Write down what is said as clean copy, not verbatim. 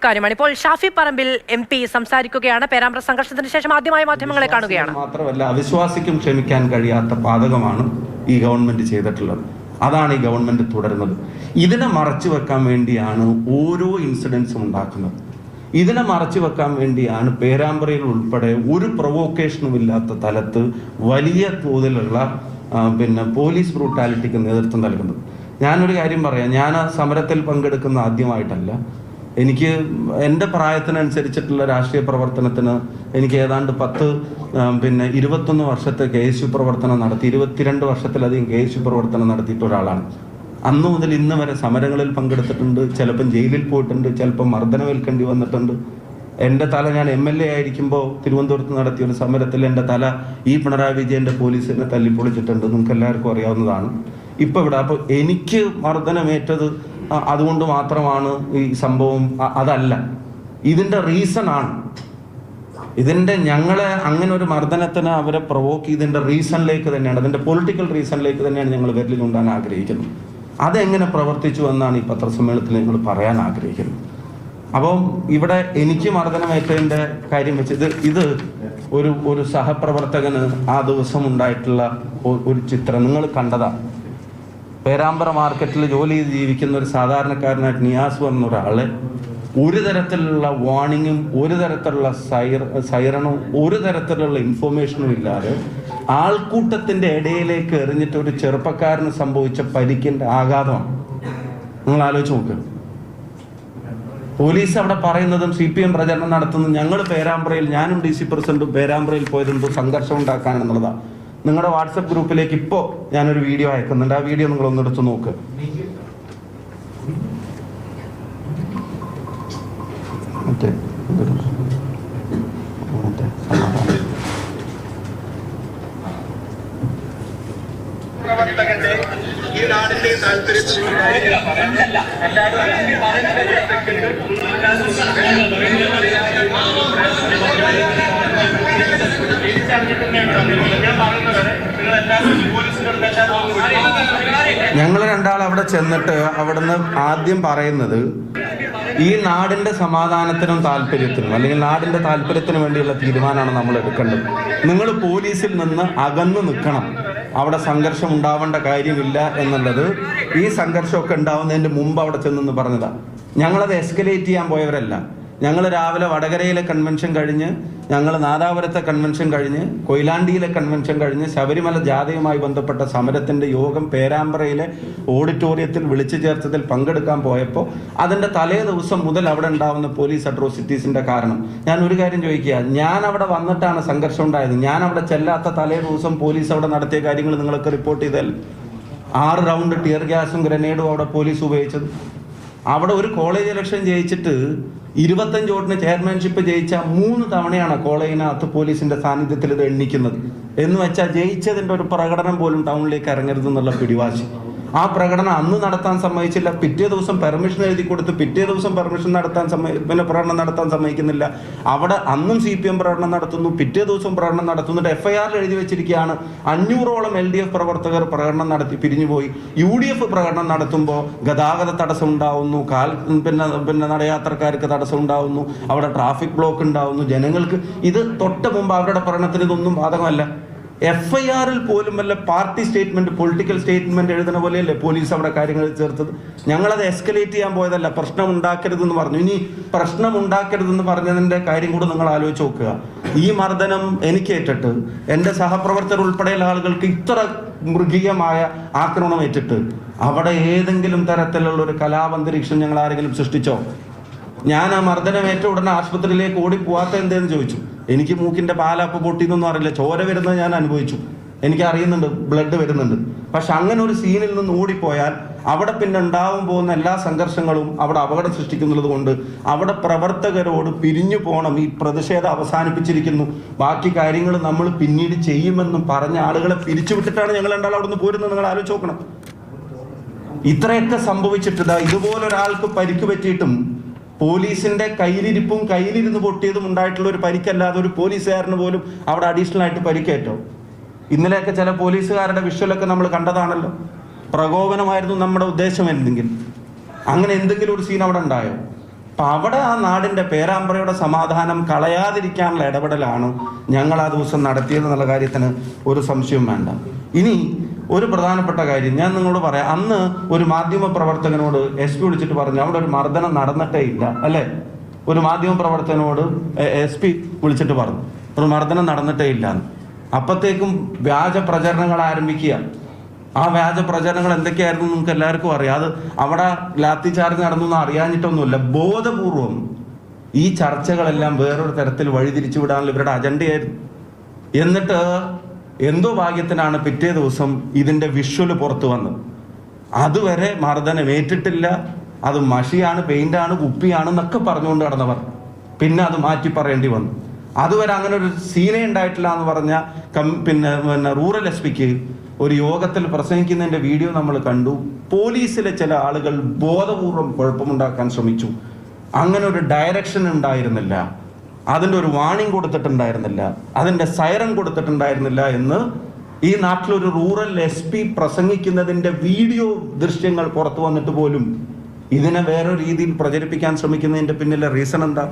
കാര്യമാണ്. ഇപ്പോൾ ഷാഫി പറമ്പിൽ MP സംസാരിക്കുകയാണ്. പേരാമ്പ്ര സംഘർഷത്തിന് ശേഷം ആദ്യമായി മാധ്യമങ്ങളെ കാണുകയാണ്. മാത്രമല്ല, അവിശ്വാസിക്കും ക്ഷമിക്കാൻ കഴിയാത്ത പാതകമാണ് ഈ ഗവൺമെന്റ് ചെയ്തിട്ടുള്ളത്. അതാണ് ഈ ഗവൺമെന്റ് തുടരുന്നത്. ഇതിനെ മറച്ചു വെക്കാൻ വേണ്ടിയാണ് ഓരോ ഇൻസിഡൻസും ഉണ്ടാക്കുന്നത്. ഇതിനെ മറച്ചു വെക്കാൻ വേണ്ടിയാണ് പേരാമ്പ്രയിൽ ഉൾപ്പെടെ ഒരു പ്രൊവോക്കേഷനും ഇല്ലാത്ത തലത്ത് വലിയ തോതിലുള്ള പോലീസ് ബ്രൂട്ടാലിറ്റിക്ക് നേതൃത്വം നൽകുന്നത്. ഞാനൊരു കാര്യം പറയാം, ഞാൻ ആ സമരത്തിൽ പങ്കെടുക്കുന്ന ആദ്യമായിട്ടല്ല. എനിക്ക് എൻ്റെ പ്രായത്തിനനുസരിച്ചിട്ടുള്ള രാഷ്ട്രീയ പ്രവർത്തനത്തിന് എനിക്ക് ഏതാണ്ട് 21 വർഷത്തെ KSU പ്രവർത്തനം നടത്തി, 22 വർഷത്തിലധികം KSU പ്രവർത്തനം നടത്തിയിട്ട് ഒരാളാണ്. അന്നു മുതൽ ഇന്ന് വരെ സമരങ്ങളിൽ പങ്കെടുത്തിട്ടുണ്ട്. ചിലപ്പം ജയിലിൽ പോയിട്ടുണ്ട്, ചിലപ്പം മർദ്ദനമേൽക്കേണ്ടി വന്നിട്ടുണ്ട്. എൻ്റെ തല ഞാൻ MLA ആയിരിക്കുമ്പോൾ തിരുവനന്തപുരത്ത് നടത്തിയ ഒരു സമരത്തിൽ എൻ്റെ തല ഈ പിണറായി വിജയൻ്റെ പോലീസിനെ തല്ലിപ്പൊളിച്ചിട്ടുണ്ട്. നിങ്ങൾക്ക് എല്ലാവർക്കും അറിയാവുന്നതാണ്. ഇപ്പം ഇവിടെ അപ്പോൾ എനിക്ക് മർദ്ദനമേറ്റത് അതുകൊണ്ട് മാത്രമാണ് ഈ സംഭവം അതല്ല. ഇതിൻ്റെ റീസൺ ആണ്. ഞങ്ങളെ അങ്ങനെ ഒരു മർദ്ദനത്തിന് അവരെ പ്രൊവോക്ക് ചെയ്തതിൻ്റെ റീസണിലേക്ക് തന്നെയാണ്, അതിൻ്റെ പൊളിറ്റിക്കൽ റീസണിലേക്ക് തന്നെയാണ് ഞങ്ങൾ വിരൽ ചൂണ്ടാൻ ആഗ്രഹിക്കുന്നത്. അതെങ്ങനെ പ്രവർത്തിച്ചു എന്നാണ് ഈ പത്രസമ്മേളനത്തിൽ ഞങ്ങൾ പറയാൻ ആഗ്രഹിക്കുന്നത്. അപ്പം ഇവിടെ എനിക്ക് മർദ്ദനമേറ്റതിൻ്റെ കാര്യം വെച്ച് ഇത് ഒരു സഹപ്രവർത്തകന് ആ ദിവസം ഉണ്ടായിട്ടുള്ള ഒരു ചിത്രം നിങ്ങൾ കണ്ടതാണ്. പേരാമ്പ്ര മാർക്കറ്റിൽ ജോലി ചെയ്ത് ജീവിക്കുന്ന ഒരു സാധാരണക്കാരനായിട്ട് നിയാസ് പറഞ്ഞ ഒരാളെ ഒരു തരത്തിലുള്ള വാർണിങ്ങും ഒരു തരത്തിലുള്ള സൈറണും ഒരു തരത്തിലുള്ള ഇൻഫോർമേഷനും ഇല്ലാതെ ആൾക്കൂട്ടത്തിന്റെ ഇടയിലേക്ക് എറിഞ്ഞിട്ട് ഒരു ചെറുപ്പക്കാരന് സംഭവിച്ച പരിക്കിന്റെ ആഘാതമാണ്. നിങ്ങൾ ആലോചിച്ച് നോക്കുക. പോലീസ് അവിടെ പറയുന്നതും CPM പ്രചരണം നടത്തുന്നതും ഞങ്ങൾ പേരാമ്പ്രയിൽ, ഞാനും DC പ്രസിഡന്റും പേരാമ്പ്രയിൽ പോയതെന്തോ സംഘർഷം ഉണ്ടാക്കാനെന്നുള്ളതാണ്. നിങ്ങളുടെ വാട്സപ്പ് ഗ്രൂപ്പിലേക്ക് ഇപ്പോൾ ഞാനൊരു വീഡിയോ അയക്കുന്നുണ്ട്. ആ വീഡിയോ നിങ്ങളൊന്ന് എടുത്ത് നോക്ക്. ഈ നാടിന്റെ ഞങ്ങൾ രണ്ടാൾ അവിടെ ചെന്നിട്ട് അവിടുന്ന് ആദ്യം പറയുന്നത് ഈ നാടിന്റെ സമാധാനത്തിനും താല്പര്യത്തിനും അല്ലെങ്കിൽ നാടിന്റെ താല്പര്യത്തിനും വേണ്ടിയുള്ള തീരുമാനമാണ് നമ്മൾ എടുക്കേണ്ടത്. നിങ്ങൾ പോലീസിൽ നിന്ന് അകന്നു നിൽക്കണം. അവിടെ സംഘർഷം ഉണ്ടാവേണ്ട കാര്യമില്ല എന്നുള്ളത് ഈ സംഘർഷമൊക്കെ ഉണ്ടാവുന്നതിന് മുമ്പ് അവിടെ ചെന്നെന്ന് പറഞ്ഞതാണ്. ഞങ്ങളത് എസ്കലേറ്റ് ചെയ്യാൻ പോയവരല്ല. ഞങ്ങൾ രാവിലെ വടകരയിലെ കൺവെൻഷൻ കഴിഞ്ഞ്, ഞങ്ങൾ നാദാപുരത്തെ കൺവെൻഷൻ കഴിഞ്ഞ്, കൊയിലാണ്ടിയിലെ കൺവെൻഷൻ കഴിഞ്ഞ് ശബരിമല ജാഥയുമായി ബന്ധപ്പെട്ട സമരത്തിൻ്റെ യോഗം പേരാമ്പ്രയിലെ ഓഡിറ്റോറിയത്തിൽ വിളിച്ചു ചേർത്തതിൽ പങ്കെടുക്കാൻ പോയപ്പോൾ അതിൻ്റെ തലേ ദിവസം മുതൽ അവിടെ ഉണ്ടാവുന്ന പോലീസ് അട്രോസിറ്റീസിൻ്റെ കാരണം ഞാൻ ഒരു കാര്യം ചോദിക്കുക, ഞാൻ അവിടെ വന്നിട്ടാണ് സംഘർഷം ഉണ്ടായത്. ഞാൻ അവിടെ ചെല്ലാത്ത തലേ ദിവസം പോലീസ് അവിടെ നടത്തിയ കാര്യങ്ങൾ നിങ്ങളൊക്കെ റിപ്പോർട്ട് ചെയ്താൽ 6 റൗണ്ട് ടിയർ ഗ്യാസും ഗ്രനേഡും അവിടെ പോലീസ് ഉപയോഗിച്ചത്. അവിടെ ഒരു കോളേജ് ഇലക്ഷൻ ജയിച്ചിട്ട് 25 വോട്ടിന് ചെയർമാൻഷിപ്പ് ജയിച്ച 3 തവണയാണ് കോളേജിനകത്ത് പോലീസിന്റെ സാന്നിധ്യത്തിൽ ഇത് എണ്ണിക്കുന്നത്. എന്ന് വെച്ചാൽ ജയിച്ചതിൻ്റെ ഒരു പ്രകടനം പോലും ടൗണിലേക്ക് ഇറങ്ങരുതെന്നുള്ള പിടിവാശി. ആ പ്രകടനം അന്ന് നടത്താൻ സമ്മതിച്ചില്ല. പിറ്റേ ദിവസം പെർമിഷൻ എഴുതി കൊടുത്ത് പിറ്റേ ദിവസം പെർമിഷൻ നടത്താൻ പ്രകടനം നടത്താൻ സമ്മതിക്കുന്നില്ല. അവിടെ അന്നും CPM പ്രകടനം നടത്തുന്നു, പിറ്റേ ദിവസം പ്രകടനം നടത്തുന്നുണ്ട്. FIR എഴുതി വെച്ചിരിക്കുകയാണ് 500ഓളം LDF പ്രവർത്തകർ പ്രകടനം നടത്തി പിരിഞ്ഞുപോയി. UDF പ്രകടനം നടത്തുമ്പോൾ ഗതാഗത തടസ്സം ഉണ്ടാവുന്നു, നടയാത്രക്കാർക്ക് തടസ്സം ഉണ്ടാവുന്നു, അവിടെ ട്രാഫിക് ബ്ലോക്ക് ഉണ്ടാവുന്നു, ജനങ്ങൾക്ക്. ഇത് തൊട്ട് മുമ്പ് അവരുടെ പഠനത്തിന് ഇതൊന്നും ബാധകമല്ല. FIR-ൽ പോലും വല്ല പാർട്ടി സ്റ്റേറ്റ്മെന്റ്, പൊളിറ്റിക്കൽ സ്റ്റേറ്റ്മെന്റ് എഴുതുന്ന പോലെയല്ലേ പോലീസ് അവിടെ കാര്യങ്ങൾ ചേർത്തത്. ഞങ്ങളത് എസ്കലേറ്റ് ചെയ്യാൻ പോയതല്ല, പ്രശ്നം ഉണ്ടാക്കരുതെന്ന് പറഞ്ഞു. ഇനി പ്രശ്നം ഉണ്ടാക്കരുതെന്ന് പറഞ്ഞതിൻ്റെ കാര്യം കൂടെ നിങ്ങൾ ആലോചിച്ച് നോക്കുക. ഈ മർദ്ദനം എനിക്കേറ്റിട്ട് എൻ്റെ സഹപ്രവർത്തകർ ഉൾപ്പെടെയുള്ള ആളുകൾക്ക് ഇത്ര മൃഗീയമായ ആക്രമണം ഏറ്റിട്ട് അവിടെ ഏതെങ്കിലും തരത്തിലുള്ള ഒരു കലാപന്തരീക്ഷം ഞങ്ങൾ ആരെങ്കിലും സൃഷ്ടിച്ചോ? ഞാൻ ആ മർദ്ദനമേറ്റ ഉടനെ ആശുപത്രിയിലേക്ക് ഓടിപ്പോവാത്ത എന്തേന്ന് ചോദിച്ചു. എനിക്ക് മൂക്കിൻ്റെ പാലപ്പ് പൊട്ടിയെന്നൊന്നും അറിയില്ല, ചോര വരുന്നത് ഞാൻ അനുഭവിച്ചു, എനിക്ക് അറിയുന്നുണ്ട്, ബ്ലഡ് വരുന്നുണ്ട്. പക്ഷെ അങ്ങനെ ഒരു സീനിൽ നിന്ന് ഓടിപ്പോയാൽ അവിടെ പിന്നെ ഉണ്ടാവാൻ പോകുന്ന എല്ലാ സംഘർഷങ്ങളും അവിടെ അപകടം സൃഷ്ടിക്കുന്നത് കൊണ്ട് അവിടെ പ്രവർത്തകരോട് പിരിഞ്ഞു പോകണം, ഈ പ്രതിഷേധം അവസാനിപ്പിച്ചിരിക്കുന്നു, ബാക്കി കാര്യങ്ങൾ നമ്മൾ പിന്നീട് ചെയ്യുമെന്നും പറഞ്ഞ ആളുകളെ പിരിച്ചുവിട്ടിട്ടാണ് ഞങ്ങൾ രണ്ടാളും അവിടെ നിന്ന് പോരുന്നത്. നിങ്ങൾ ആലോചിച്ച് നോക്കണം. ഇത്രയൊക്കെ സംഭവിച്ചിട്ട് ഇതുപോലൊരാൾക്ക് പരിക്ക് പറ്റിയിട്ടും പോലീസിന്റെ കയ്യിലിരിപ്പും കയ്യിലിരുന്ന് പൊട്ടിയതും ഉണ്ടായിട്ടുള്ള ഒരു പരിക്കല്ലാതെ ഒരു പോലീസുകാരന് പോലും അവിടെ അഡീഷണൽ ആയിട്ട് പരിക്കേറ്റോ? ഇന്നലെയൊക്കെ ചില പോലീസുകാരുടെ വിഷ്വലൊക്കെ നമ്മൾ കണ്ടതാണല്ലോ. പ്രകോപനമായിരുന്നു നമ്മുടെ ഉദ്ദേശം. എന്തെങ്കിലും അങ്ങനെ എന്തെങ്കിലും ഒരു സീൻ അവിടെ ഉണ്ടായോ? അപ്പം അവിടെ ആ നാടിൻ്റെ പേരാമ്പ്രയുടെ സമാധാനം കളയാതിരിക്കാനുള്ള ഇടപെടലാണ് ഞങ്ങൾ ആ ദിവസം നടത്തിയതെന്നുള്ള കാര്യത്തിന് ഒരു സംശയവും വേണ്ട. ഇനി ഒരു പ്രധാനപ്പെട്ട കാര്യം ഞാൻ നിങ്ങളോട് പറയാം. അന്ന് ഒരു മാധ്യമ പ്രവർത്തകനോട് SP വിളിച്ചിട്ട് പറഞ്ഞു അവിടെ ഒരു മർദ്ദനം നടന്നിട്ടേ ഇല്ല, അല്ലേ? ഒരു മാധ്യമ പ്രവർത്തകനോട് SP വിളിച്ചിട്ട് പറഞ്ഞു ഒരു മർദ്ദനം നടന്നിട്ടേ ഇല്ല. അപ്പോഴത്തേക്കും വ്യാജ പ്രചരണങ്ങൾ ആരംഭിക്കുക. ആ വ്യാജ പ്രചരണങ്ങൾ എന്തൊക്കെയായിരുന്നു നിങ്ങൾക്ക് എല്ലാവർക്കും അറിയാം. അത് അവിടെ ലാത്തി ചാർജ് നടന്നൊന്നും അറിയാഞ്ഞിട്ടൊന്നുമില്ല. ബോധപൂർവം ഈ ചർച്ചകളെല്ലാം വേറൊരു തരത്തിൽ വഴിതിരിച്ചു വിടാനുള്ള ഇവരുടെ അജണ്ടയായിരുന്നു. എന്നിട്ട് എന്തോ ഭാഗ്യത്തിനാണ് പിറ്റേ ദിവസം ഇതിൻ്റെ വിഷ്വല് പുറത്തു വന്നത്. അതുവരെ മർദ്ദനം ഏറ്റിട്ടില്ല, അത് മഷിയാണ്, പെയിന്റാണ്, കുപ്പിയാണ് എന്നൊക്കെ പറഞ്ഞുകൊണ്ട് നടന്നവർ പിന്നെ അത് മാറ്റി പറയേണ്ടി വന്നു. അതുവരെ അങ്ങനെ ഒരു സീനേ ഉണ്ടായിട്ടില്ല എന്ന് പറഞ്ഞ പിന്നെ റൂറൽ SPക്ക് ഒരു യോഗത്തിൽ പ്രസംഗിക്കുന്നതിൻ്റെ വീഡിയോ നമ്മൾ കണ്ടു. പോലീസിലെ ചില ആളുകൾ ബോധപൂർവം കുഴപ്പമുണ്ടാക്കാൻ ശ്രമിച്ചു. അങ്ങനെ ഒരു ഡയറക്ഷൻ ഉണ്ടായിരുന്നില്ല, അതിൻ്റെ ഒരു വാണിംഗ് കൊടുത്തിട്ടുണ്ടായിരുന്നില്ല, അതിൻ്റെ സൈറൻ കൊടുത്തിട്ടുണ്ടായിരുന്നില്ല എന്ന് ഈ നാട്ടിലൊരു റൂറൽ SP പ്രസംഗിക്കുന്നതിൻ്റെ വീഡിയോ ദൃശ്യങ്ങൾ പുറത്തു വന്നിട്ട് പോലും ഇതിനെ വേറൊരു രീതിയിൽ പ്രചരിപ്പിക്കാൻ ശ്രമിക്കുന്നതിൻ്റെ പിന്നിലെ റീസൺ എന്താ?